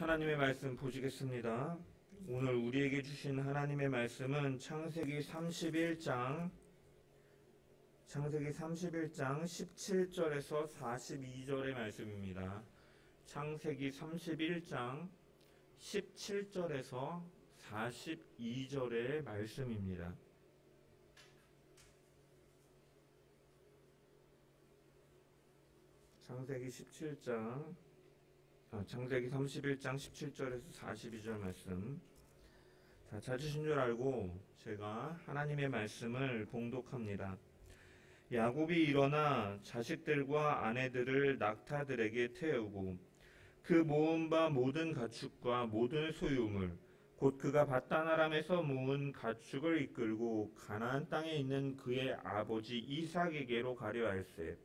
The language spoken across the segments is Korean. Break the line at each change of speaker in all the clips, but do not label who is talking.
하나님의 말씀 보시겠습니다. 오늘 우리에게 주신 하나님의 말씀은 창세기 31장 17절에서 42절의 말씀입니다. 창세기 31장 17절에서 42절의 말씀입니다. 창세기 31장 17절에서 42절 말씀. 찾으신 줄 알고 제가 하나님의 말씀을 봉독합니다. 야곱이 일어나 자식들과 아내들을 낙타들에게 태우고 그 모은 바 모든 가축과 모든 소유물 곧 그가 밧단 아람에서 모은 가축을 이끌고 가나안 땅에 있는 그의 아버지 이삭에게로 가려 할세.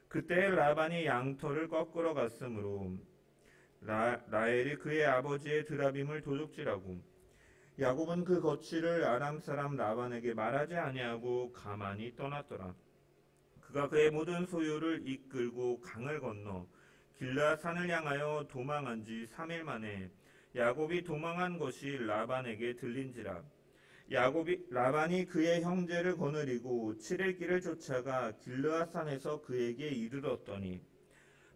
그때 라반이 양털을 꺾으러 갔으므로 라헬이 그의 아버지의 드라빔을 도둑질하고 야곱은 그 거취를 아람 사람 라반에게 말하지 아니하고 가만히 떠났더라. 그가 그의 모든 소유를 이끌고 강을 건너 길르앗 산을 향하여 도망한 지 3일 만에 야곱이 도망한 것이 라반에게 들린지라. 라반이 그의 형제를 거느리고 7일 길을 쫓아가 길르앗 산에서 그에게 이르렀더니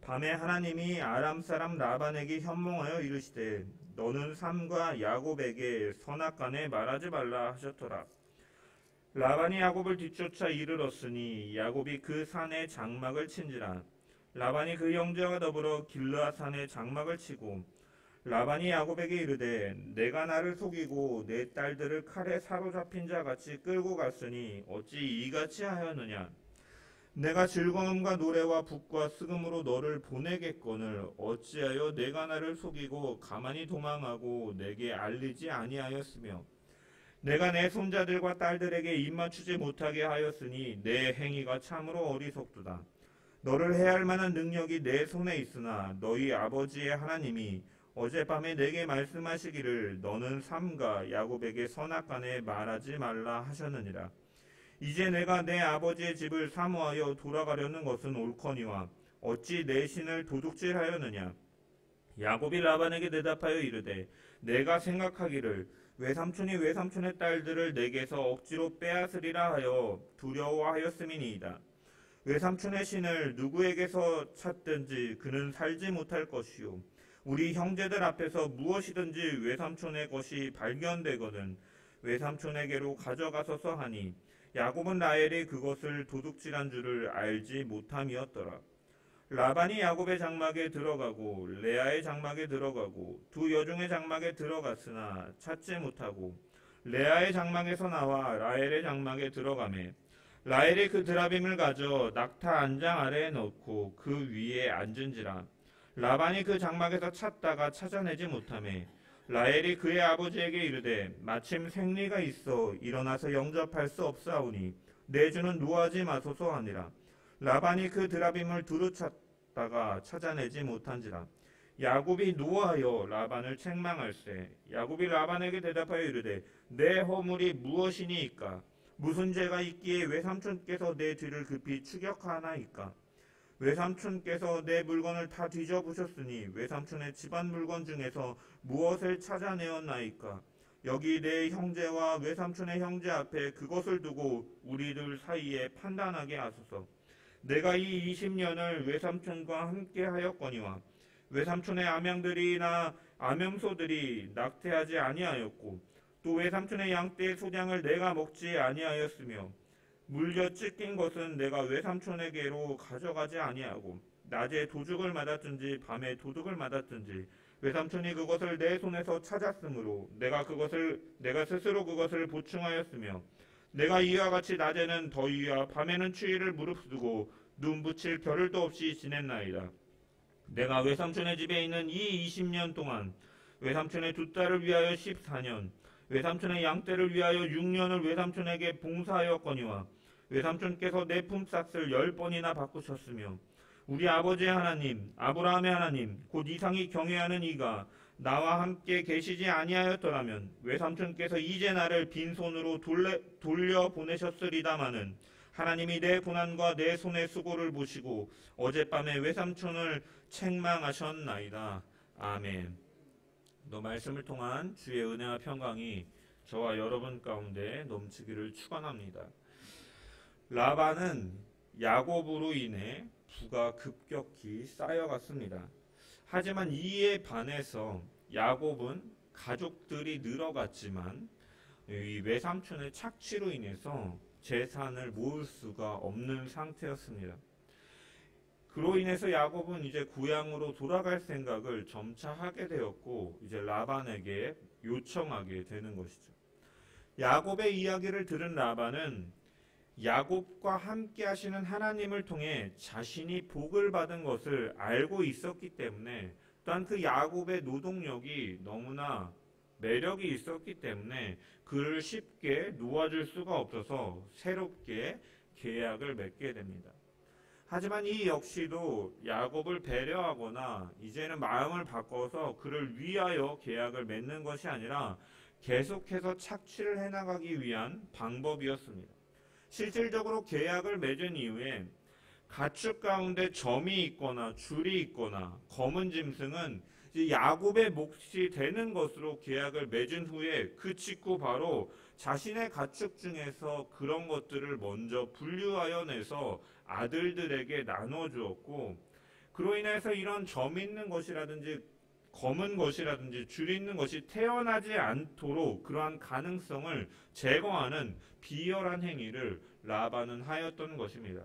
밤에 하나님이 아람 사람 라반에게 현몽하여 이르시되 너는 삼가 야곱에게 선악간에 말하지 말라 하셨더라. 라반이 야곱을 뒤쫓아 이르렀으니 야곱이 그 산에 장막을 친지라. 라반이 그 형제와 더불어 길르앗 산에 장막을 치고 라반이 야곱에게 이르되 내가 나를 속이고 내 딸들을 칼에 사로잡힌 자 같이 끌고 갔으니 어찌 이같이 하였느냐. 내가 즐거움과 노래와 북과 스금으로 너를 보내겠거늘 어찌하여 내가 나를 속이고 가만히 도망하고 내게 알리지 아니하였으며 내가 내 손자들과 딸들에게 입맞추지 못하게 하였으니 내 행위가 참으로 어리석도다. 너를 해할 만한 능력이 내 손에 있으나 너희 아버지의 하나님이 어젯밤에 내게 말씀하시기를 너는 삼가 야곱에게 선악간에 말하지 말라 하셨느니라. 이제 내가 내 아버지의 집을 사모하여 돌아가려는 것은 옳거니와 어찌 내 신을 도둑질하였느냐. 야곱이 라반에게 대답하여 이르되 내가 생각하기를 외삼촌이 외삼촌의 딸들을 내게서 억지로 빼앗으리라 하여 두려워하였음이니이다. 외삼촌의 신을 누구에게서 찾든지 그는 살지 못할 것이요 우리 형제들 앞에서 무엇이든지 외삼촌의 것이 발견되거든 외삼촌에게로 가져가소서 하니 야곱은 라헬이 그것을 도둑질한 줄을 알지 못함이었더라. 라반이 야곱의 장막에 들어가고 레아의 장막에 들어가고 두 여종의 장막에 들어갔으나 찾지 못하고 레아의 장막에서 나와 라헬의 장막에 들어가매 라헬이 그 드라빔을 가져 낙타 안장 아래에 넣고 그 위에 앉은지라. 라반이 그 장막에서 찾다가 찾아내지 못하매 라헬이 그의 아버지에게 이르되 마침 생리가 있어 일어나서 영접할 수 없사오니 내 주는 노하지 마소서 하니라. 라반이 그 드라빔을 두루 찾다가 찾아내지 못한지라. 야곱이 노하여 라반을 책망할세. 야곱이 라반에게 대답하여 이르되 내 허물이 무엇이니이까. 무슨 죄가 있기에 외삼촌께서 내 뒤를 급히 추격하나이까. 외삼촌께서 내 물건을 다 뒤져보셨으니 외삼촌의 집안 물건 중에서 무엇을 찾아내었나이까. 여기 내 형제와 외삼촌의 형제 앞에 그것을 두고 우리들 사이에 판단하게 하소서. 내가 이 20년을 외삼촌과 함께 하였거니와 외삼촌의 암양들이나 암염소들이 낙태하지 아니하였고 또 외삼촌의 양떼의 소량을 내가 먹지 아니하였으며 물려 찢긴 것은 내가 외삼촌에게로 가져가지 아니하고 낮에 도둑을 맞았든지 밤에 도둑을 맞았든지 외삼촌이 그것을 내 손에서 찾았으므로 내가 스스로 그것을 보충하였으며 내가 이와 같이 낮에는 더위와 밤에는 추위를 무릅쓰고 눈 붙일 겨를도 없이 지냈나이다. 내가 외삼촌의 집에 있는 이 20년 동안 외삼촌의 두 딸을 위하여 14년 외삼촌의 양떼를 위하여 6년을 외삼촌에게 봉사하였거니와 외삼촌께서 내 품삯을 10번이나 바꾸셨으며 우리 아버지의 하나님 아브라함의 하나님 곧 이상이 경외하는 이가 나와 함께 계시지 아니하였더라면 외삼촌께서 이제 나를 빈손으로 돌려보내셨으리다마는 하나님이 내 고난과 내 손의 수고를 보시고 어젯밤에 외삼촌을 책망하셨나이다. 아멘. 또 말씀을 통한 주의 은혜와 평강이 저와 여러분 가운데 넘치기를 축원합니다. 라반은 야곱으로 인해 부가 급격히 쌓여갔습니다. 하지만 이에 반해서 야곱은 가족들이 늘어갔지만 이 외삼촌의 착취로 인해서 재산을 모을 수가 없는 상태였습니다. 그로 인해서 야곱은 이제 고향으로 돌아갈 생각을 점차 하게 되었고 이제 라반에게 요청하게 되는 것이죠. 야곱의 이야기를 들은 라반은 야곱과 함께 하시는 하나님을 통해 자신이 복을 받은 것을 알고 있었기 때문에 또한 그 야곱의 노동력이 너무나 매력이 있었기 때문에 그를 쉽게 놓아줄 수가 없어서 새롭게 계약을 맺게 됩니다. 하지만 이 역시도 야곱을 배려하거나 이제는 마음을 바꿔서 그를 위하여 계약을 맺는 것이 아니라 계속해서 착취를 해나가기 위한 방법이었습니다. 실질적으로 계약을 맺은 이후에 가축 가운데 점이 있거나 줄이 있거나 검은 짐승은 야곱의 몫이 되는 것으로 계약을 맺은 후에 그 직후 바로 자신의 가축 중에서 그런 것들을 먼저 분류하여 내서 아들들에게 나눠주었고, 그로 인해서 이런 점 있는 것이라든지 검은 것이라든지 줄 있는 것이 태어나지 않도록 그러한 가능성을 제거하는 비열한 행위를 라반은 하였던 것입니다.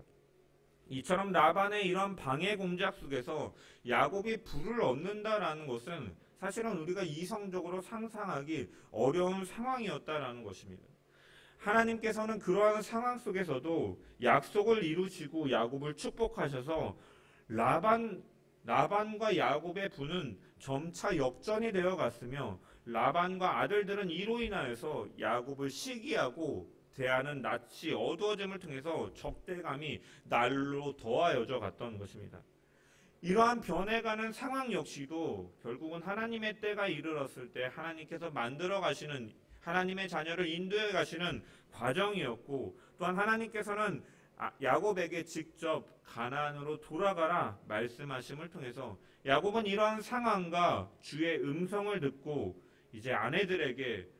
이처럼 라반의 이런 방해 공작 속에서 야곱이 부를 얻는다라는 것은 사실은 우리가 이성적으로 상상하기 어려운 상황이었다라는 것입니다. 하나님께서는 그러한 상황 속에서도 약속을 이루시고 야곱을 축복하셔서 라반과 야곱의 부는 점차 역전이 되어 갔으며 라반과 아들들은 이로 인하여서 야곱을 시기하고 대하는 낯이 어두워짐을 통해서 적대감이 날로 더하여져 갔던 것입니다. 이러한 변해가는 상황 역시도 결국은 하나님의 때가 이르렀을 때 하나님께서 만들어 가시는 하나님의 자녀를 인도해 가시는 과정이었고, 또한 하나님께서는 야곱에게 직접 가나안으로 돌아가라 말씀하심을 통해서 야곱은 이러한 상황과 주의 음성을 듣고 이제 아내들에게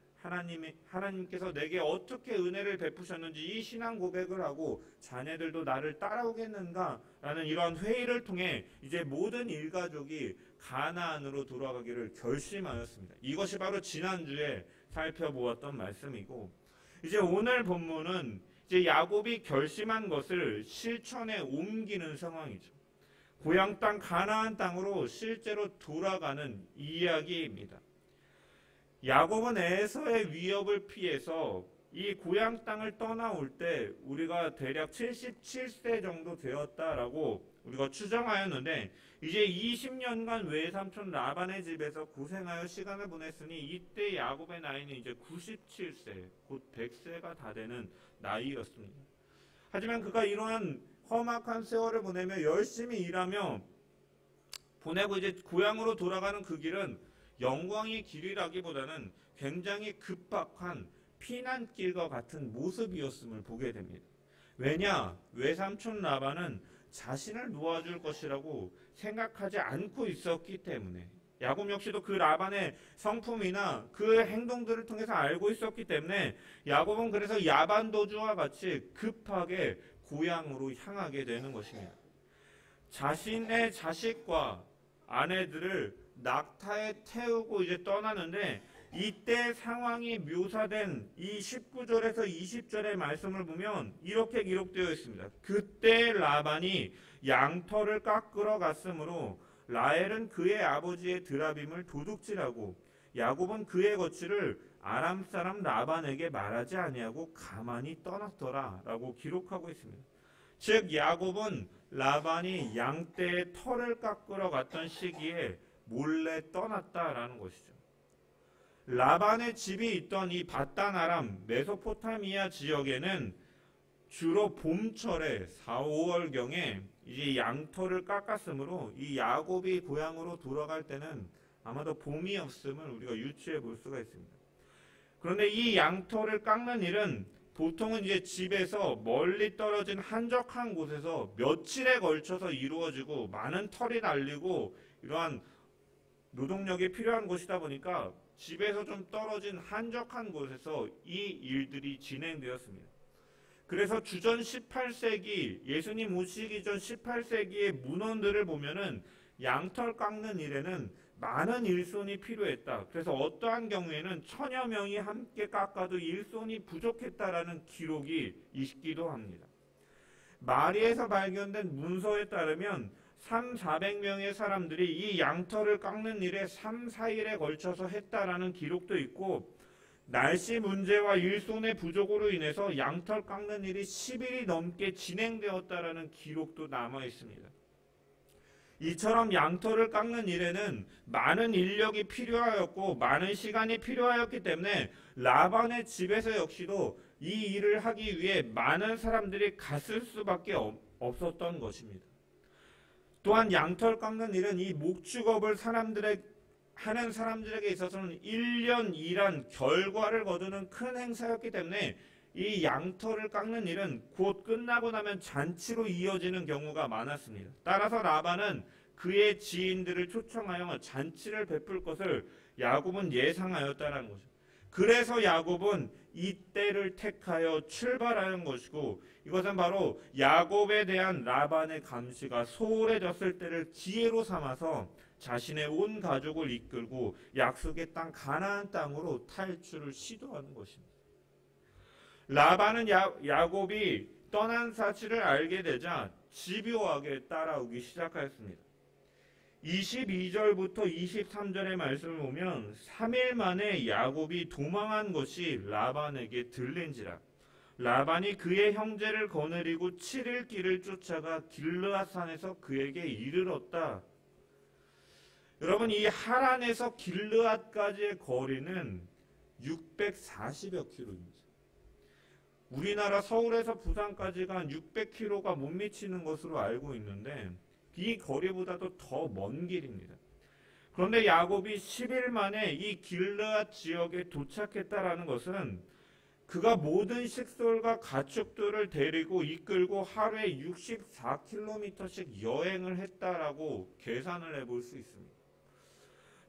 하나님께서 내게 어떻게 은혜를 베푸셨는지 이 신앙 고백을 하고 자녀들도 나를 따라오겠는가 라는 이러한 회의를 통해 이제 모든 일가족이 가나안으로 돌아가기를 결심하였습니다. 이것이 바로 지난주에 살펴보았던 말씀이고, 이제 오늘 본문은 이제 야곱이 결심한 것을 실천에 옮기는 상황이죠. 고향 땅 가나안 땅으로 실제로 돌아가는 이야기입니다. 야곱은 에서의 위협을 피해서 이 고향 땅을 떠나올 때 우리가 대략 77세 정도 되었다라고 우리가 추정하였는데, 이제 20년간 외삼촌 라반의 집에서 고생하여 시간을 보냈으니 이때 야곱의 나이는 이제 97세, 곧 100세가 다 되는 나이였습니다. 하지만 그가 이러한 험악한 세월을 보내며 열심히 일하며 보내고 이제 고향으로 돌아가는 그 길은 영광의 길이라기보다는 굉장히 급박한 피난길과 같은 모습이었음을 보게 됩니다. 왜냐? 외삼촌 라반은 자신을 놓아줄 것이라고 생각하지 않고 있었기 때문에, 야곱 역시도 그 라반의 성품이나 그 행동들을 통해서 알고 있었기 때문에 야곱은 그래서 야반도주와 같이 급하게 고향으로 향하게 되는 것입니다. 자신의 자식과 아내들을 낙타에 태우고 이제 떠나는데, 이때 상황이 묘사된 이 19절에서 20절의 말씀을 보면 이렇게 기록되어 있습니다. 그때 라반이 양털을 깎으러 갔으므로 라헬은 그의 아버지의 드라빔을 도둑질하고 야곱은 그의 거취를 아람 사람 라반에게 말하지 아니하고 가만히 떠났더라 라고 기록하고 있습니다. 즉 야곱은 라반이 양떼의 털을 깎으러 갔던 시기에 몰래 떠났다라는 것이죠. 라반의 집이 있던 이 바단 아람 메소포타미아 지역에는 주로 봄철에 4, 5월경에 이제 양털을 깎았으므로 이 야곱이 고향으로 돌아갈 때는 아마도 봄이었음을 우리가 유추해 볼 수가 있습니다. 그런데 이 양털을 깎는 일은 보통은 이제 집에서 멀리 떨어진 한적한 곳에서 며칠에 걸쳐서 이루어지고 많은 털이 날리고 이러한 노동력이 필요한 곳이다 보니까 집에서 좀 떨어진 한적한 곳에서 이 일들이 진행되었습니다. 그래서 주전 18세기 예수님 오시기 전 18세기의 문헌들을 보면은 양털 깎는 일에는 많은 일손이 필요했다. 그래서 어떠한 경우에는 1000여 명이 함께 깎아도 일손이 부족했다라는 기록이 있기도 합니다. 마리에서 발견된 문서에 따르면 300~400명의 사람들이 이 양털을 깎는 일에 3~4일에 걸쳐서 했다라는 기록도 있고, 날씨 문제와 일손의 부족으로 인해서 양털 깎는 일이 10일이 넘게 진행되었다라는 기록도 남아 있습니다. 이처럼 양털을 깎는 일에는 많은 인력이 필요하였고 많은 시간이 필요하였기 때문에 라반의 집에서 역시도 이 일을 하기 위해 많은 사람들이 갔을 수밖에 없었던 것입니다. 또한 양털 깎는 일은 이 목축업을 하는 사람들에게 있어서는 1년 일한 결과를 거두는 큰 행사였기 때문에 이 양털을 깎는 일은 곧 끝나고 나면 잔치로 이어지는 경우가 많았습니다. 따라서 라반은 그의 지인들을 초청하여 잔치를 베풀 것을 야곱은 예상하였다는 것이죠. 그래서 야곱은 이때를 택하여 출발하는 것이고, 이것은 바로 야곱에 대한 라반의 감시가 소홀해졌을 때를 기회로 삼아서 자신의 온 가족을 이끌고 약속의 땅 가나안 땅으로 탈출을 시도하는 것입니다. 라반은 야곱이 떠난 사실을 알게 되자 집요하게 따라오기 시작하였습니다. 22절부터 23절의 말씀을 보면 3일 만에 야곱이 도망한 것이 라반에게 들린지라. 라반이 그의 형제를 거느리고 7일 길을 쫓아가 길르앗산에서 그에게 이르렀다. 여러분, 이 하란에서 길르앗까지의 거리는 640여 킬로입니다. 우리나라 서울에서 부산까지가 한 600km가 못 미치는 것으로 알고 있는데 이 거리보다도 더 먼 길입니다. 그런데 야곱이 10일 만에 이 길르앗 지역에 도착했다라는 것은 그가 모든 식솔과 가축들을 데리고 이끌고 하루에 64km씩 여행을 했다라고 계산을 해볼 수 있습니다.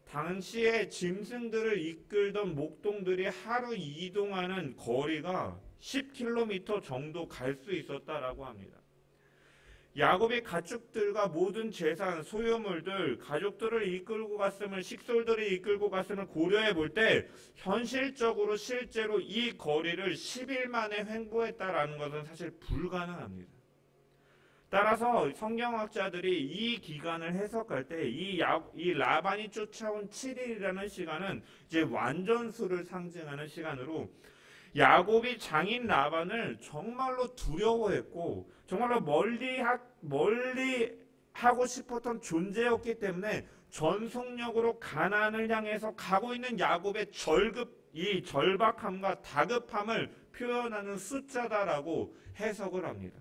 당시에 짐승들을 이끌던 목동들이 하루 이동하는 거리가 10km 정도 갈 수 있었다라고 합니다. 야곱이 가축들과 모든 재산, 소유물들, 가족들을 이끌고 갔음을, 식솔들을 이끌고 갔음을 고려해 볼 때 현실적으로 실제로 이 거리를 10일 만에 횡보했다라는 것은 사실 불가능합니다. 따라서 성경학자들이 이 기간을 해석할 때 이 라반이 쫓아온 7일이라는 시간은 이제 완전수를 상징하는 시간으로 야곱이 장인 라반을 정말로 두려워했고 정말로 멀리 하고 싶었던 존재였기 때문에 전속력으로 가나안을 향해서 가고 있는 야곱의 이 절박함과 다급함을 표현하는 숫자다라고 해석을 합니다.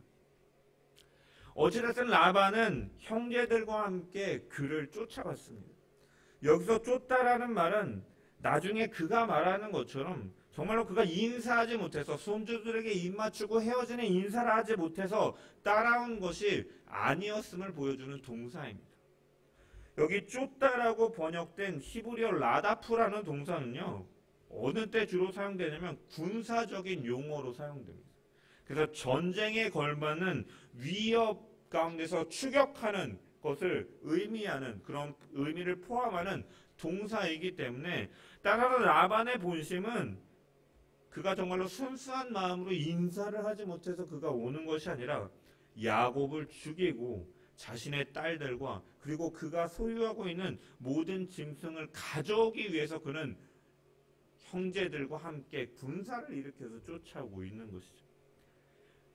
어찌됐든 라반은 형제들과 함께 그를 쫓아갔습니다. 여기서 쫓다라는 말은 나중에 그가 말하는 것처럼 정말로 그가 인사하지 못해서 손주들에게 입 맞추고 헤어지는 인사를 하지 못해서 따라온 것이 아니었음을 보여주는 동사입니다. 여기 쫓다라고 번역된 히브리어 라다프라는 동사는요, 어느 때 주로 사용되냐면 군사적인 용어로 사용됩니다. 그래서 전쟁에 걸맞는 위협 가운데서 추격하는 것을 의미하는, 그런 의미를 포함하는 동사이기 때문에 따라서 라반의 본심은 그가 정말로 순수한 마음으로 인사를 하지 못해서 그가 오는 것이 아니라 야곱을 죽이고 자신의 딸들과 그리고 그가 소유하고 있는 모든 짐승을 가져오기 위해서 그는 형제들과 함께 군사를 일으켜서 쫓아오고 있는 것이죠.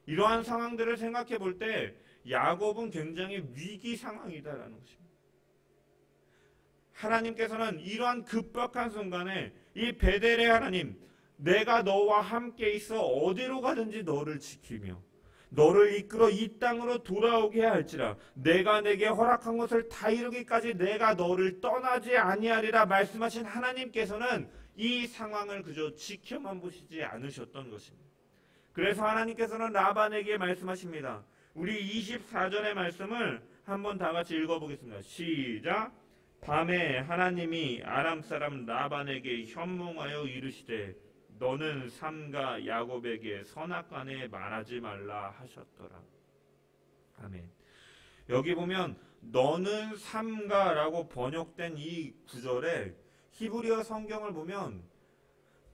이러한 상황들을 생각해 볼 때 야곱은 굉장히 위기 상황이다라는 것입니다. 하나님께서는 이러한 급박한 순간에 이 베델의 하나님, 내가 너와 함께 있어 어디로 가든지 너를 지키며 너를 이끌어 이 땅으로 돌아오게 할지라 내가 내게 허락한 것을 다 이루기까지 내가 너를 떠나지 아니하리라 말씀하신 하나님께서는 이 상황을 그저 지켜만 보시지 않으셨던 것입니다. 그래서 하나님께서는 라반에게 말씀하십니다. 우리 24절의 말씀을 한번 다 같이 읽어보겠습니다. 시작. 밤에 하나님이 아람 사람 라반에게 현몽하여 이르시되 너는 삼가 야곱에게 선악간에 말하지 말라 하셨더라. 아멘. 여기 보면 너는 삼가라고 번역된 이 구절에 히브리어 성경을 보면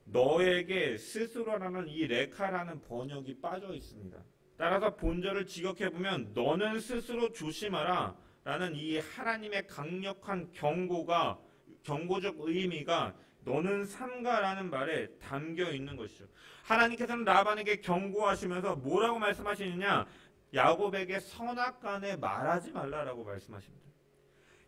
너에게 스스로라는 이 레카라는 번역이 빠져 있습니다. 따라서 본절을 직역해 보면 너는 스스로 조심하라 라는 이 하나님의 강력한 경고적 의미가 너는 삼가라는 말에 담겨 있는 것이죠. 하나님께서는 라반에게 경고하시면서 뭐라고 말씀하시느냐? 야곱에게 선악간에 말하지 말라라고 말씀하십니다.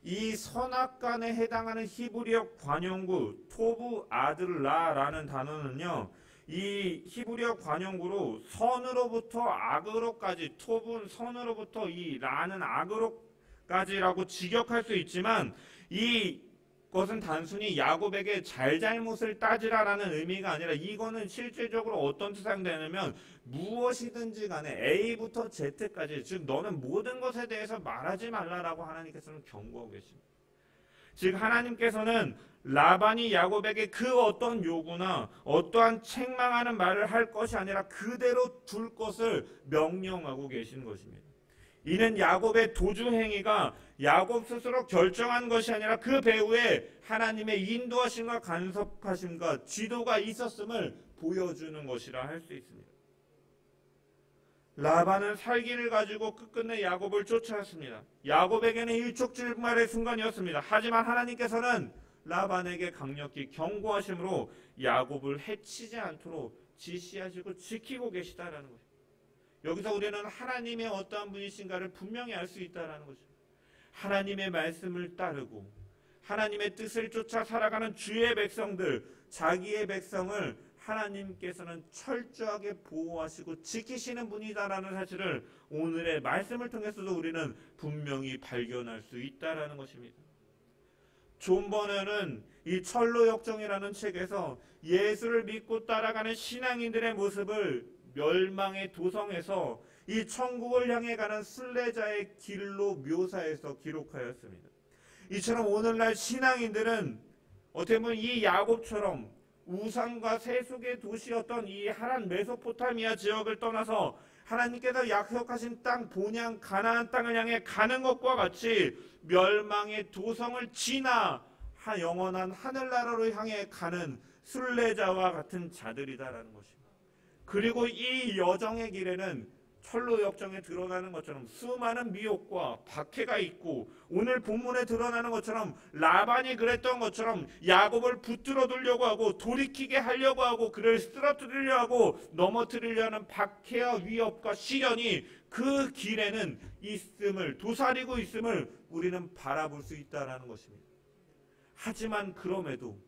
이 선악간에 해당하는 히브리어 관용구 토브 아들라라는 단어는요, 이 히브리어 관용구로 선으로부터 악으로까지, 토브는 선으로부터 이 라는 악으로까지라고 직역할 수 있지만 이것은 단순히 야곱에게 잘잘못을 따지라라는 의미가 아니라 이거는 실질적으로 어떤 뜻이 되냐면 무엇이든지 간에 A부터 Z까지, 즉 너는 모든 것에 대해서 말하지 말라라고 하나님께서는 경고하고 계십니다. 즉 하나님께서는 라반이 야곱에게 그 어떤 요구나 어떠한 책망하는 말을 할 것이 아니라 그대로 둘 것을 명령하고 계신 것입니다. 이는 야곱의 도주 행위가 야곱 스스로 결정한 것이 아니라 그 배후에 하나님의 인도하심과 간섭하심과 지도가 있었음을 보여주는 것이라 할 수 있습니다. 라반은 살기를 가지고 끝끝내 야곱을 쫓아왔습니다. 야곱에게는 일촉즉발의 순간이었습니다. 하지만 하나님께서는 라반에게 강력히 경고하심으로 야곱을 해치지 않도록 지시하시고 지키고 계시다라는 것입니다. 여기서 우리는 하나님의 어떠한 분이신가를 분명히 알 수 있다는 것입니다. 하나님의 말씀을 따르고 하나님의 뜻을 쫓아 살아가는 주의 백성들, 자기의 백성을 하나님께서는 철저하게 보호하시고 지키시는 분이다라는 사실을 오늘의 말씀을 통해서도 우리는 분명히 발견할 수 있다라는 것입니다. 존 버너는 이 철로역정이라는 책에서 예수를 믿고 따라가는 신앙인들의 모습을 멸망의 도성에서 이 천국을 향해 가는 순례자의 길로 묘사해서 기록하였습니다. 이처럼 오늘날 신앙인들은 어떻게 보면 이 야곱처럼 우상과 세속의 도시였던 이 하란 메소포타미아 지역을 떠나서 하나님께서 약속하신 땅 본향 가나안 땅을 향해 가는 것과 같이 멸망의 도성을 지나 영원한 하늘나라로 향해 가는 순례자와 같은 자들이다라는 것입니다. 그리고 이 여정의 길에는 철로 역정에 드러나는 것처럼 수많은 미혹과 박해가 있고 오늘 본문에 드러나는 것처럼 라반이 그랬던 것처럼 야곱을 붙들어 두려고 하고 돌이키게 하려고 하고 그를 쓰러뜨리려 하고 넘어뜨리려 하는 박해와 위협과 시련이 그 길에는 있음을 도사리고 있음을 우리는 바라볼 수 있다는 것입니다. 하지만 그럼에도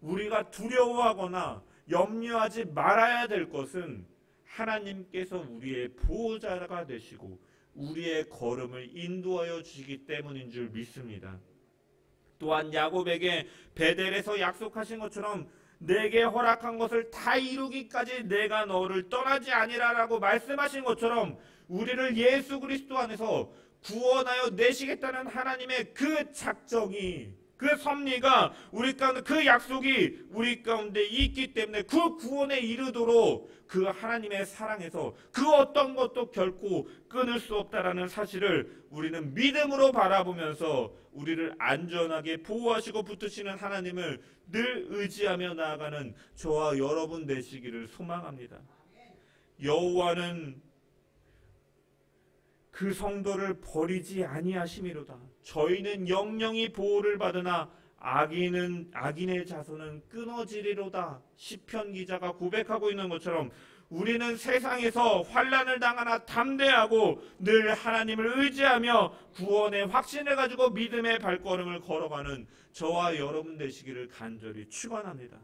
우리가 두려워하거나 염려하지 말아야 될 것은 하나님께서 우리의 보호자가 되시고 우리의 걸음을 인도하여 주시기 때문인 줄 믿습니다. 또한 야곱에게 베델에서 약속하신 것처럼 내게 허락한 것을 다 이루기까지 내가 너를 떠나지 아니라라고 말씀하신 것처럼 우리를 예수 그리스도 안에서 구원하여 내시겠다는 하나님의 그 작정이, 그 섭리가 우리 가운데, 그 약속이 우리 가운데 있기 때문에 그 구원에 이르도록 그 하나님의 사랑에서 그 어떤 것도 결코 끊을 수 없다라는 사실을 우리는 믿음으로 바라보면서 우리를 안전하게 보호하시고 붙드시는 하나님을 늘 의지하며 나아가는 저와 여러분 되시기를 소망합니다. 여호와는 그 성도를 버리지 아니하심이로다. 저희는 영영이 보호를 받으나 악인의 자손은 끊어지리로다. 시편 기자가 고백하고 있는 것처럼 우리는 세상에서 환난을 당하나 담대하고 늘 하나님을 의지하며 구원의 확신을 가지고 믿음의 발걸음을 걸어가는 저와 여러분 되시기를 간절히 축원합니다.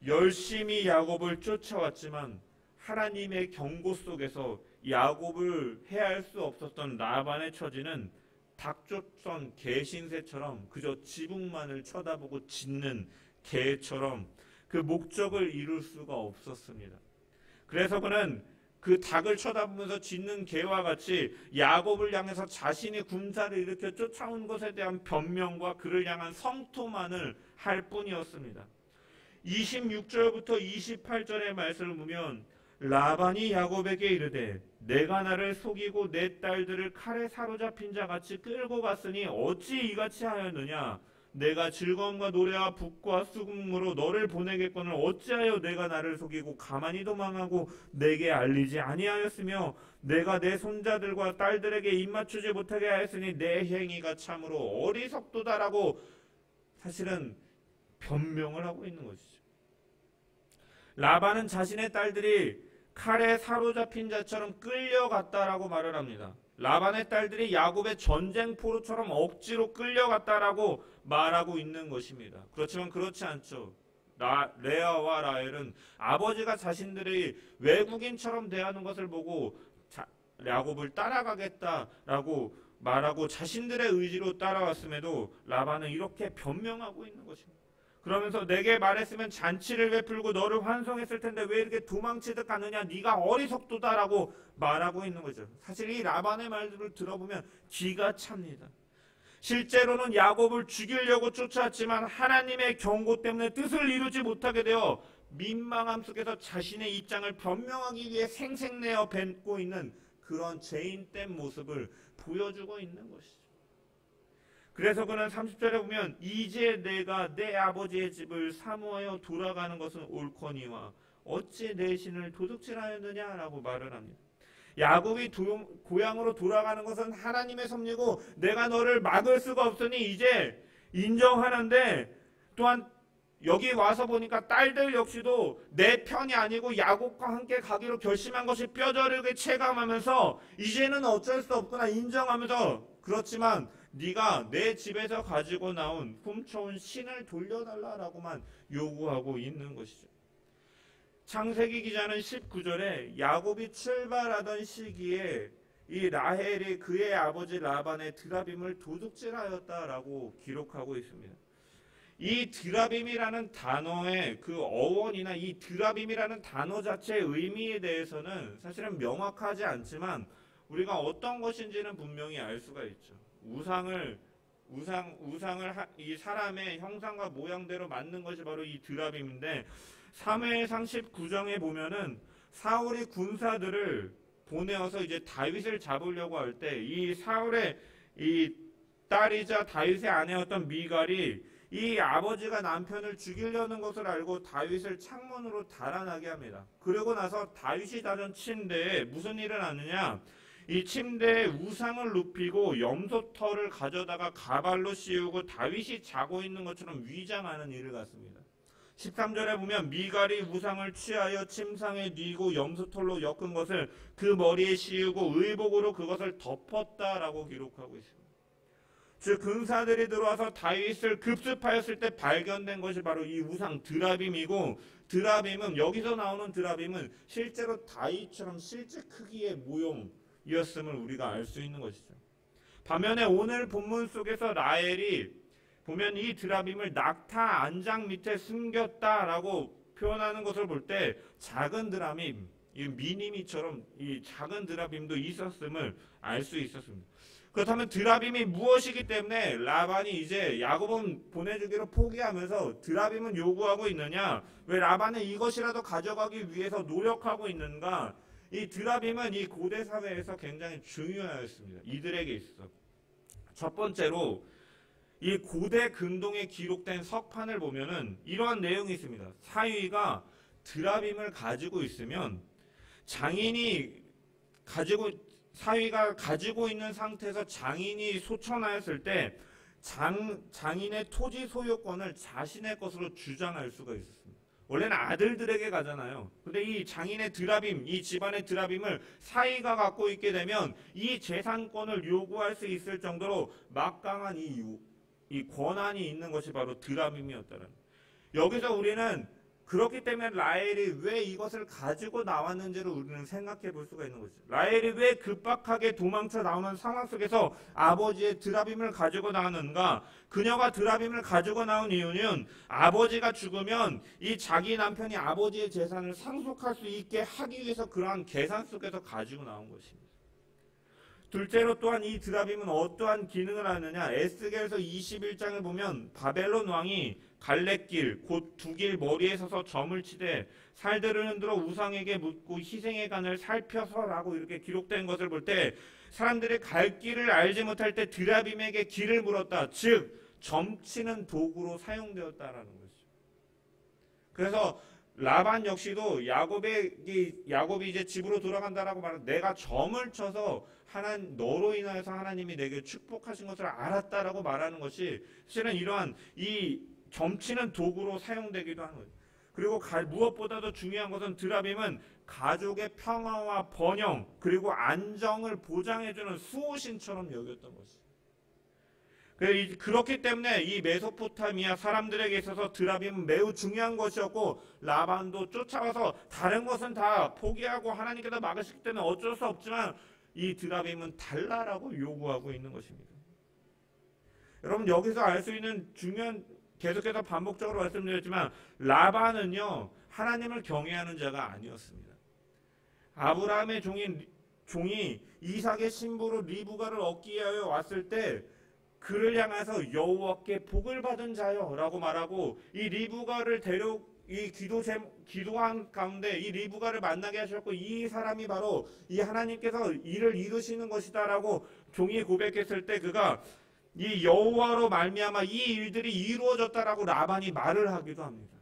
열심히 야곱을 쫓아왔지만 하나님의 경고 속에서 야곱을 해할 수 없었던 라반의 처지는 닭조선 개신새처럼 그저 지붕만을 쳐다보고 짖는 개처럼 그 목적을 이룰 수가 없었습니다. 그래서 그는 그 닭을 쳐다보면서 짖는 개와 같이 야곱을 향해서 자신이 군사를 일으켜 쫓아온 것에 대한 변명과 그를 향한 성토만을 할 뿐이었습니다. 26절부터 28절의 말씀을 보면 라반이 야곱에게 이르되 내가 나를 속이고 내 딸들을 칼에 사로잡힌 자 같이 끌고 갔으니 어찌 이같이 하였느냐. 내가 즐거움과 노래와 북과 수금으로 너를 보내겠거늘 어찌하여 내가 나를 속이고 가만히 도망하고 내게 알리지 아니하였으며 내가 내 손자들과 딸들에게 입맞추지 못하게 하였으니 내 행위가 참으로 어리석도다라고 사실은 변명을 하고 있는 것이죠. 라반은 자신의 딸들이 칼에 사로잡힌 자처럼 끌려갔다라고 말을 합니다. 라반의 딸들이 야곱의 전쟁포로처럼 억지로 끌려갔다라고 말하고 있는 것입니다. 그렇지만 그렇지 않죠. 레아와 라헬은 아버지가 자신들이 외국인처럼 대하는 것을 보고 야곱을 따라가겠다라고 말하고 자신들의 의지로 따라왔음에도 라반은 이렇게 변명하고 있는 것입니다. 그러면서 내게 말했으면 잔치를 베풀고 너를 환송했을 텐데 왜 이렇게 도망치듯 가느냐. 네가 어리석도다라고 말하고 있는 거죠. 사실 이 라반의 말들을 들어보면 기가 찹니다. 실제로는 야곱을 죽이려고 쫓아왔지만 하나님의 경고 때문에 뜻을 이루지 못하게 되어 민망함 속에서 자신의 입장을 변명하기 위해 생색내어 뱉고 있는 그런 죄인된 모습을 보여주고 있는 것이죠. 그래서 그는 30절에 보면 이제 내가 내 아버지의 집을 사모하여 돌아가는 것은 옳거니와 어찌 내 신을 도둑질하였느냐라고 말을 합니다. 야곱이 고향으로 돌아가는 것은 하나님의 섭리고 내가 너를 막을 수가 없으니 이제 인정하는데, 또한 여기 와서 보니까 딸들 역시도 내 편이 아니고 야곱과 함께 가기로 결심한 것이 뼈저리게 체감하면서 이제는 어쩔 수 없구나 인정하면서, 그렇지만 네가 내 집에서 가지고 나온 훔쳐온 신을 돌려달라라고만 요구하고 있는 것이죠. 창세기 기자는 19절에 야곱이 출발하던 시기에 이 라헬이 그의 아버지 라반의 드라빔을 도둑질하였다라고 기록하고 있습니다. 이 드라빔이라는 단어의 그 어원이나 이 드라빔이라는 단어 자체의 의미에 대해서는 사실은 명확하지 않지만 우리가 어떤 것인지는 분명히 알 수가 있죠. 우상을 이 사람의 형상과 모양대로 만든 것이 바로 이 드라빔인데, 사무엘상 19장에 보면은 사울이 군사들을 보내어서 이제 다윗을 잡으려고 할 때 이 사울의 이 딸이자 다윗의 아내였던 미갈이 이 아버지가 남편을 죽이려는 것을 알고 다윗을 창문으로 달아나게 합니다. 그러고 나서 다윗이 자던 침대에 무슨 일을 하느냐, 이 침대에 우상을 눕히고 염소털을 가져다가 가발로 씌우고 다윗이 자고 있는 것처럼 위장하는 일을 갖습니다. 13절에 보면 미갈이 우상을 취하여 침상에 뉘고 염소털로 엮은 것을 그 머리에 씌우고 의복으로 그것을 덮었다라고 기록하고 있습니다. 즉 군사들이 들어와서 다윗을 급습하였을 때 발견된 것이 바로 이 우상 드라빔이고, 드라빔은 여기서 나오는 드라빔은 실제로 다윗처럼 실제 크기의 모형이었음을 우리가 알 수 있는 것이죠. 반면에 오늘 본문 속에서 라헬이 보면 이 드라빔을 낙타 안장 밑에 숨겼다라고 표현하는 것을 볼 때 작은 드라빔, 이 미니미처럼 이 작은 드라빔도 있었음을 알 수 있었습니다. 그렇다면 드라빔이 무엇이기 때문에 라반이 이제 야곱은 보내주기로 포기하면서 드라빔은 요구하고 있느냐, 왜 라반은 이것이라도 가져가기 위해서 노력하고 있는가? 이 드라빔은 이 고대 사회에서 굉장히 중요하였습니다. 이들에게 있어서. 첫 번째로 이 고대 근동에 기록된 석판을 보면은 이러한 내용이 있습니다. 사위가 드라빔을 가지고 있으면 사위가 가지고 있는 상태에서 장인이 소천하였을 때 장인의 토지 소유권을 자신의 것으로 주장할 수가 있었습니다. 원래는 아들들에게 가잖아요. 근데 이 장인의 드라빔, 이 집안의 드라빔을 사위가 갖고 있게 되면 이 재산권을 요구할 수 있을 정도로 막강한 이 권한이 있는 것이 바로 드라빔이었다는. 여기서 우리는 그렇기 때문에 라헬이 왜 이것을 가지고 나왔는지를 우리는 생각해 볼 수가 있는 거죠. 라헬이 왜 급박하게 도망쳐 나오는 상황 속에서 아버지의 드라빔을 가지고 나왔는가? 그녀가 드라빔을 가지고 나온 이유는 아버지가 죽으면 이 자기 남편이 아버지의 재산을 상속할 수 있게 하기 위해서 그러한 계산 속에서 가지고 나온 것입니다. 둘째로 또한 이 드라빔은 어떠한 기능을 하느냐? 에스겔서 21장을 보면 바벨론 왕이 갈래길 곧 두 길 머리에 서서 점을 치되 살들을 흔들어 우상에게 묻고 희생의 간을 살펴서라고 이렇게 기록된 것을 볼 때 사람들이 갈 길을 알지 못할 때 드라빔에게 길을 물었다. 즉 점치는 도구로 사용되었다라는 것이죠. 그래서 라반 역시도 야곱이 이제 집으로 돌아간다라고 말하면 내가 점을 쳐서 너로 인하여서 하나님이 내게 축복하신 것을 알았다라고 말하는 것이 사실은 이러한 이 점치는 도구로 사용되기도 하는 거예요. 그리고 무엇보다도 중요한 것은 드라빔은 가족의 평화와 번영 그리고 안정을 보장해주는 수호신처럼 여겼던 것이에요. 그렇기 때문에 이 메소포타미아 사람들에게 있어서 드라빔은 매우 중요한 것이었고 라반도 쫓아와서 다른 것은 다 포기하고 하나님께서 막으시기 때문에 어쩔 수 없지만 이 드라빔은 달라라고 요구하고 있는 것입니다. 여러분 여기서 알 수 있는 중요한 계속해서 반복적으로 말씀드렸지만 라반은요 하나님을 경외하는 자가 아니었습니다. 아브라함의 종이 이삭의 신부로 리브가를 얻기 위하여 왔을 때 그를 향해서 여호와께 복을 받은 자여라고 말하고 이 리브가를 기도한 가운데 이 리브가를 만나게 하셨고 이 사람이 바로 이 하나님께서 일을 이루시는 것이다라고 종이 고백했을 때 그가 이 여호와로 말미암아 이 일들이 이루어졌다라고 라반이 말을 하기도 합니다.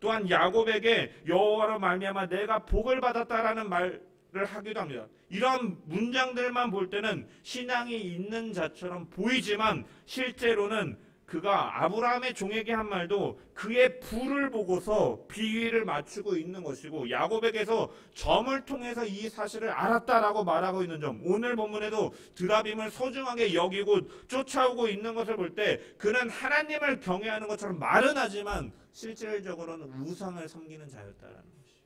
또한 야곱에게 여호와로 말미암아 내가 복을 받았다라는 말을 하기도 합니다. 이런 문장들만 볼 때는 신앙이 있는 자처럼 보이지만 실제로는 그가 아브라함의 종에게 한 말도 그의 부를 보고서 비위를 맞추고 있는 것이고 야곱에게서 점을 통해서 이 사실을 알았다라고 말하고 있는 점, 오늘 본문에도 드라빔을 소중하게 여기고 쫓아오고 있는 것을 볼 때 그는 하나님을 경외하는 것처럼 말은 하지만 실질적으로는 우상을 섬기는 자였다라는 것이죠.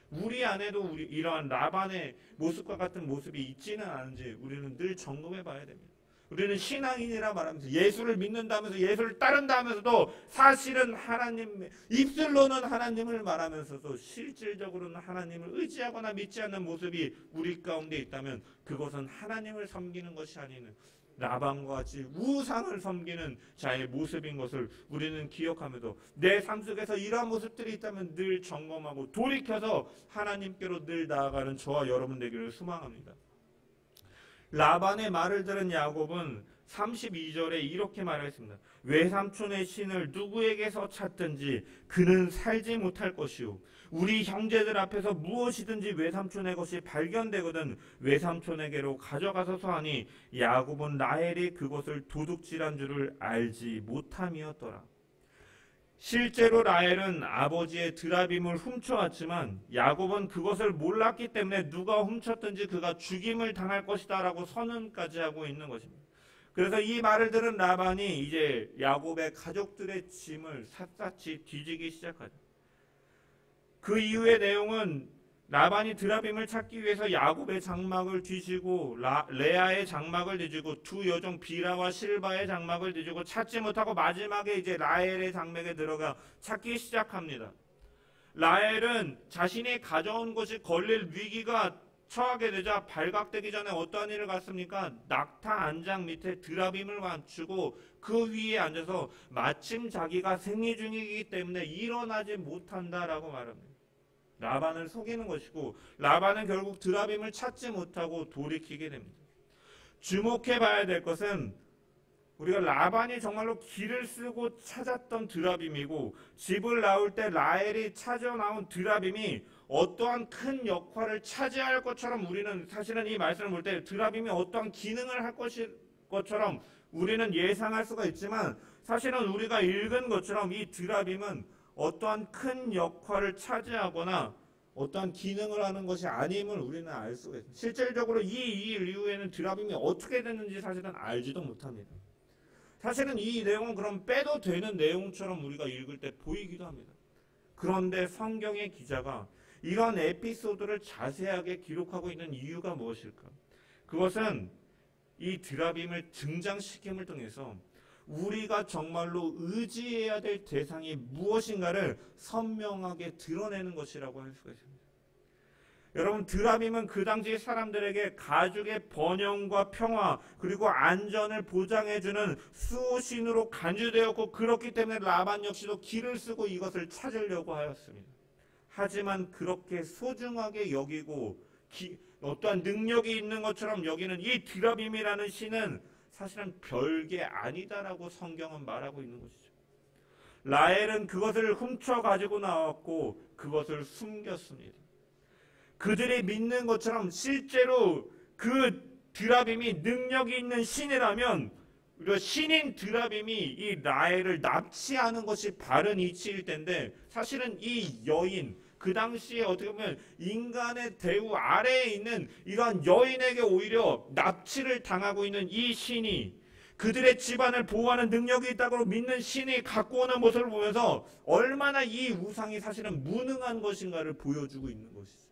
우리 안에도 이러한 라반의 모습과 같은 모습이 있지는 않은지 우리는 늘 점검해 봐야 됩니다. 우리는 신앙인이라 말하면서 예수를 믿는다면서 예수를 따른다면서도 사실은 입술로는 하나님을 말하면서도 실질적으로는 하나님을 의지하거나 믿지 않는 모습이 우리 가운데 있다면 그것은 하나님을 섬기는 것이 아닌 라반과 같이 우상을 섬기는 자의 모습인 것을 우리는 기억하면서 내 삶 속에서 이러한 모습들이 있다면 늘 점검하고 돌이켜서 하나님께로 늘 나아가는 저와 여러분 되기를 소망합니다. 라반의 말을 들은 야곱은 32절에 이렇게 말했습니다. 외삼촌의 신을 누구에게서 찾든지 그는 살지 못할 것이요 우리 형제들 앞에서 무엇이든지 외삼촌의 것이 발견되거든 외삼촌에게로 가져가소서 하니 야곱은 라헬이 그것을 도둑질한 줄을 알지 못함이었더라. 실제로 라헬은 아버지의 드라빔을 훔쳐왔지만 야곱은 그것을 몰랐기 때문에 누가 훔쳤든지 그가 죽임을 당할 것이다 라고 선언까지 하고 있는 것입니다. 그래서 이 말을 들은 라반이 이제 야곱의 가족들의 짐을 샅샅이 뒤지기 시작하죠. 그 이후의 내용은 라반이 드라빔을 찾기 위해서 야곱의 장막을 뒤지고 레아의 장막을 뒤지고 두 여종 비라와 실바의 장막을 뒤지고 찾지 못하고 마지막에 이제 라헬의 장막에 들어가 찾기 시작합니다. 라헬은 자신이 가져온 것이 걸릴 위기가 처하게 되자 발각되기 전에 어떠한 일을 갔습니까? 낙타 안장 밑에 드라빔을 맞추고 그 위에 앉아서 마침 자기가 생리 중이기 때문에 일어나지 못한다라고 말합니다. 라반을 속이는 것이고 라반은 결국 드라빔을 찾지 못하고 돌이키게 됩니다. 주목해 봐야 될 것은 우리가 라반이 정말로 길을 쓰고 찾았던 드라빔이고 집을 나올 때 라헬이 찾아 나온 드라빔이 어떠한 큰 역할을 차지할 것처럼 우리는 사실은 이 말씀을 볼 때 드라빔이 어떠한 기능을 할 것처럼 우리는 예상할 수가 있지만 사실은 우리가 읽은 것처럼 이 드라빔은 어떠한 큰 역할을 차지하거나 어떠한 기능을 하는 것이 아님을 우리는 알 수가 있습니다. 실질적으로 이 일 이후에는 드라빔이 어떻게 됐는지 사실은 알지도 못합니다. 사실은 이 내용은 그럼 빼도 되는 내용처럼 우리가 읽을 때 보이기도 합니다. 그런데 성경의 기자가 이런 에피소드를 자세하게 기록하고 있는 이유가 무엇일까? 그것은 이 드라빔을 등장시킴을 통해서 우리가 정말로 의지해야 될 대상이 무엇인가를 선명하게 드러내는 것이라고 할 수가 있습니다. 여러분, 드라빔은 그 당시 사람들에게 가족의 번영과 평화 그리고 안전을 보장해주는 수호신으로 간주되었고, 그렇기 때문에 라반 역시도 길을 쓰고 이것을 찾으려고 하였습니다. 하지만 그렇게 소중하게 여기고 어떠한 능력이 있는 것처럼 여기는 이 드라빔이라는 신은 사실은 별게 아니다라고 성경은 말하고 있는 것이죠. 라헬은 그것을 훔쳐 가지고 나왔고 그것을 숨겼습니다. 그들이 믿는 것처럼 실제로 그 드라빔이 능력이 있는 신이라면 신인 드라빔이 이 라헬을 납치하는 것이 바른 이치일 텐데, 사실은 이 여인, 그 당시에 어떻게 보면 인간의 대우 아래에 있는 이러한 여인에게 오히려 납치를 당하고 있는 이 신이, 그들의 집안을 보호하는 능력이 있다고 믿는 신이 갖고 오는 모습을 보면서 얼마나 이 우상이 사실은 무능한 것인가를 보여주고 있는 것이죠.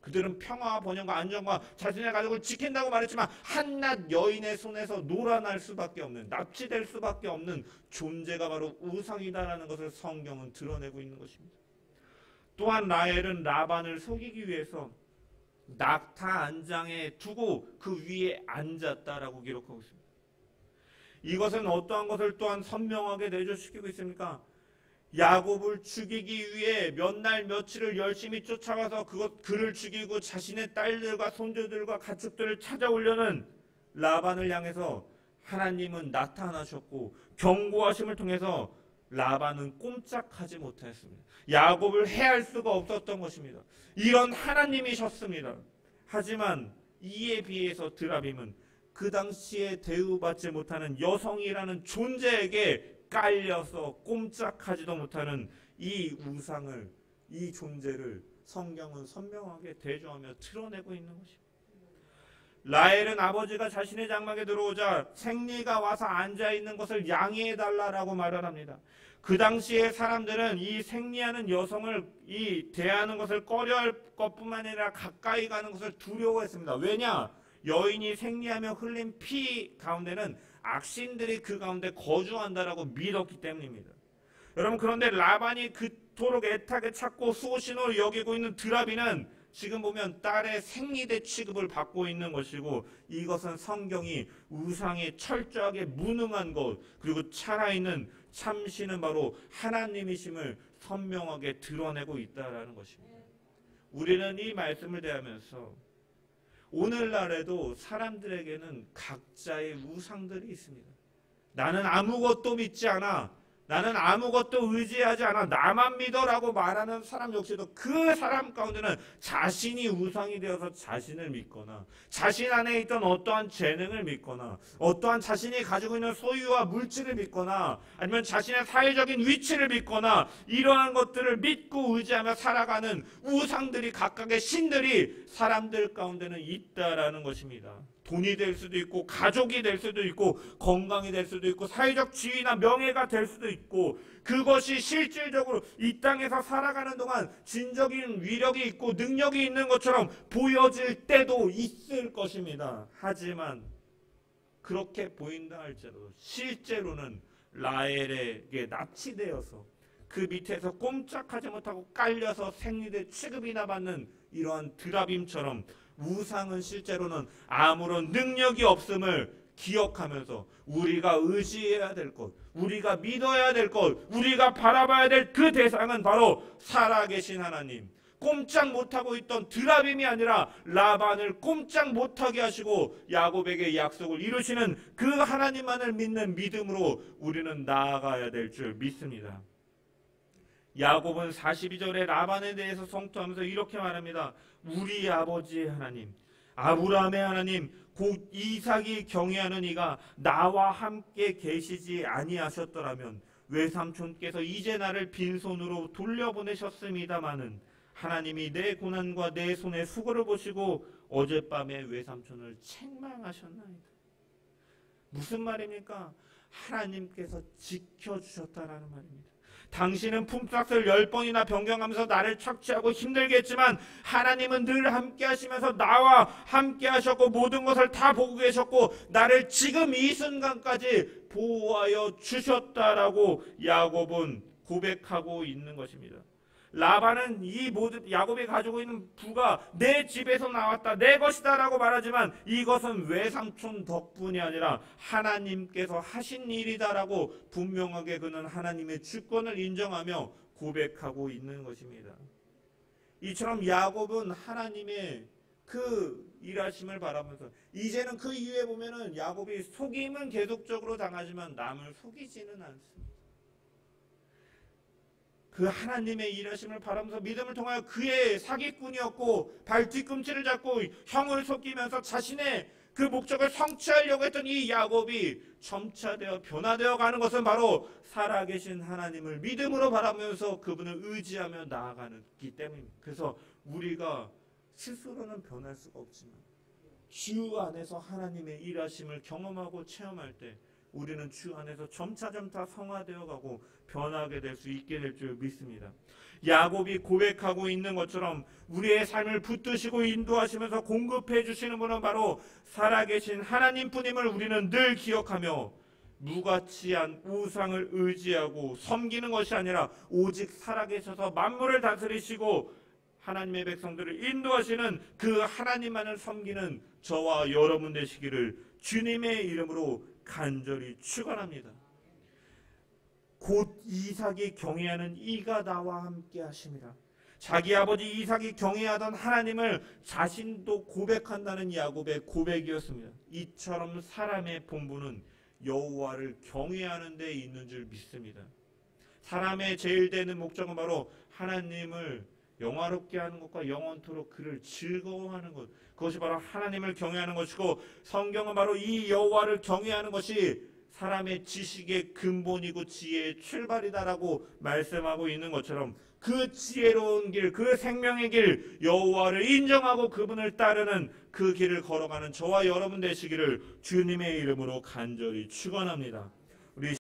그들은 평화와 번영과 안정과 자신의 가족을 지킨다고 말했지만 한낱 여인의 손에서 놀아날 수밖에 없는, 납치될 수밖에 없는 존재가 바로 우상이다라는 것을 성경은 드러내고 있는 것입니다. 또한 라헬은 라반을 속이기 위해서 낙타 안장에 두고 그 위에 앉았다라고 기록하고 있습니다. 이것은 어떠한 것을 또한 선명하게 내조시키고 있습니까? 야곱을 죽이기 위해 몇 날 며칠을 열심히 쫓아가서 그를 죽이고 자신의 딸들과 손주들과 가축들을 찾아오려는 라반을 향해서 하나님은 나타나셨고 경고하심을 통해서 라반은 꼼짝하지 못하였습니다. 야곱을 해할 수가 없었던 것입니다. 이런 하나님이셨습니다. 하지만 이에 비해서 드라빔은 그 당시에 대우받지 못하는 여성이라는 존재에게 깔려서 꼼짝하지도 못하는 이 우상을, 이 존재를 성경은 선명하게 대조하며 드러내고 있는 것입니다. 라헬은 아버지가 자신의 장막에 들어오자 생리가 와서 앉아있는 것을 양해해달라고 말을 합니다. 그 당시에 사람들은 이 생리하는 여성을 대하는 것을 꺼려할 것뿐만 아니라 가까이 가는 것을 두려워했습니다. 왜냐? 여인이 생리하며 흘린 피 가운데는 악신들이 그 가운데 거주한다라고 믿었기 때문입니다. 여러분, 그런데 라반이 그토록 애타게 찾고 수호신으로 여기고 있는 드라비는 지금 보면 딸의 생리대 취급을 받고 있는 것이고, 이것은 성경이 우상에 철저하게 무능한 것, 그리고 살아있는 참신은 바로 하나님이심을 선명하게 드러내고 있다는 것입니다. 우리는 이 말씀을 대하면서 오늘날에도 사람들에게는 각자의 우상들이 있습니다. 나는 아무것도 믿지 않아, 나는 아무것도 의지하지 않아, 나만 믿어라고 말하는 사람 역시도 그 사람 가운데는 자신이 우상이 되어서 자신을 믿거나, 자신 안에 있던 어떠한 재능을 믿거나, 어떠한 자신이 가지고 있는 소유와 물질을 믿거나, 아니면 자신의 사회적인 위치를 믿거나, 이러한 것들을 믿고 의지하며 살아가는 우상들이, 각각의 신들이 사람들 가운데는 있다라는 것입니다. 돈이 될 수도 있고, 가족이 될 수도 있고, 건강이 될 수도 있고, 사회적 지위나 명예가 될 수도 있고, 그것이 실질적으로 이 땅에서 살아가는 동안 진적인 위력이 있고 능력이 있는 것처럼 보여질 때도 있을 것입니다. 하지만 그렇게 보인다 할지라도 실제로는 라헬에게 납치되어서 그 밑에서 꼼짝하지 못하고 깔려서 생리대 취급이나 받는 이러한 드라빔처럼 우상은 실제로는 아무런 능력이 없음을 기억하면서 우리가 의지해야 될 것, 우리가 믿어야 될 것, 우리가 바라봐야 될 그 대상은 바로 살아계신 하나님, 꼼짝 못하고 있던 드라빔이 아니라 라반을 꼼짝 못하게 하시고 야곱에게 약속을 이루시는 그 하나님만을 믿는 믿음으로 우리는 나아가야 될 줄 믿습니다. 야곱은 42절에 라반에 대해서 성토하면서 이렇게 말합니다. 우리 아버지의 하나님, 아브라함의 하나님, 곧 이삭이 경외하는 이가 나와 함께 계시지 아니하셨더라면 외삼촌께서 이제 나를 빈손으로 돌려보내셨습니다마는 하나님이 내 고난과 내 손의 수고를 보시고 어젯밤에 외삼촌을 책망하셨나이다. 무슨 말입니까? 하나님께서 지켜주셨다라는 말입니다. 당신은 품삯을 10번이나 변경하면서 나를 착취하고 힘들게 했지만 하나님은 늘 함께 하시면서 나와 함께 하셨고 모든 것을 다 보고 계셨고 나를 지금 이 순간까지 보호하여 주셨다라고 야곱은 고백하고 있는 것입니다. 라반은 이 모든 야곱이 가지고 있는 부가 내 집에서 나왔다, 내 것이다라고 말하지만 이것은 외삼촌 덕분이 아니라 하나님께서 하신 일이다라고 분명하게 그는 하나님의 주권을 인정하며 고백하고 있는 것입니다. 이처럼 야곱은 하나님의 그 일하심을 바라면서 이제는 그 이후에 보면은 야곱이 속임은 계속적으로 당하지만 남을 속이지는 않습니다. 그 하나님의 일하심을 바라면서 믿음을 통하여 그의 사기꾼이었고 발 뒤꿈치를 잡고 형을 속이면서 자신의 그 목적을 성취하려고 했던 이 야곱이 점차되어 변화되어 가는 것은 바로 살아계신 하나님을 믿음으로 바라면서 그분을 의지하며 나아가기 때문입니다. 그래서 우리가 스스로는 변할 수가 없지만 주 안에서 하나님의 일하심을 경험하고 체험할 때 우리는 주 안에서 점차 성화되어 가고 변하게 될 수 있게 될 줄 믿습니다. 야곱이 고백하고 있는 것처럼 우리의 삶을 붙드시고 인도하시면서 공급해 주시는 분은 바로 살아계신 하나님뿐임을 우리는 늘 기억하며 무가치한 우상을 의지하고 섬기는 것이 아니라 오직 살아계셔서 만물을 다스리시고 하나님의 백성들을 인도하시는 그 하나님만을 섬기는 저와 여러분 되시기를 주님의 이름으로 간절히 축원합니다. 곧 이삭이 경외하는 이가 나와 함께 하심이라. 자기 아버지 이삭이 경외하던 하나님을 자신도 고백한다는 야곱의 고백이었습니다. 이처럼 사람의 본분은 여호와를 경외하는 데 있는 줄 믿습니다. 사람의 제일 되는 목적은 바로 하나님을 영화롭게 하는 것과 영원토록 그를 즐거워하는 것, 그것이 바로 하나님을 경외하는 것이고 성경은 바로 이 여호와를 경외하는 것이 사람의 지식의 근본이고 지혜의 출발이다라고 말씀하고 있는 것처럼 그 지혜로운 길, 그 생명의 길 여호와를 인정하고 그분을 따르는 그 길을 걸어가는 저와 여러분 되시기를 주님의 이름으로 간절히 축원합니다. 우리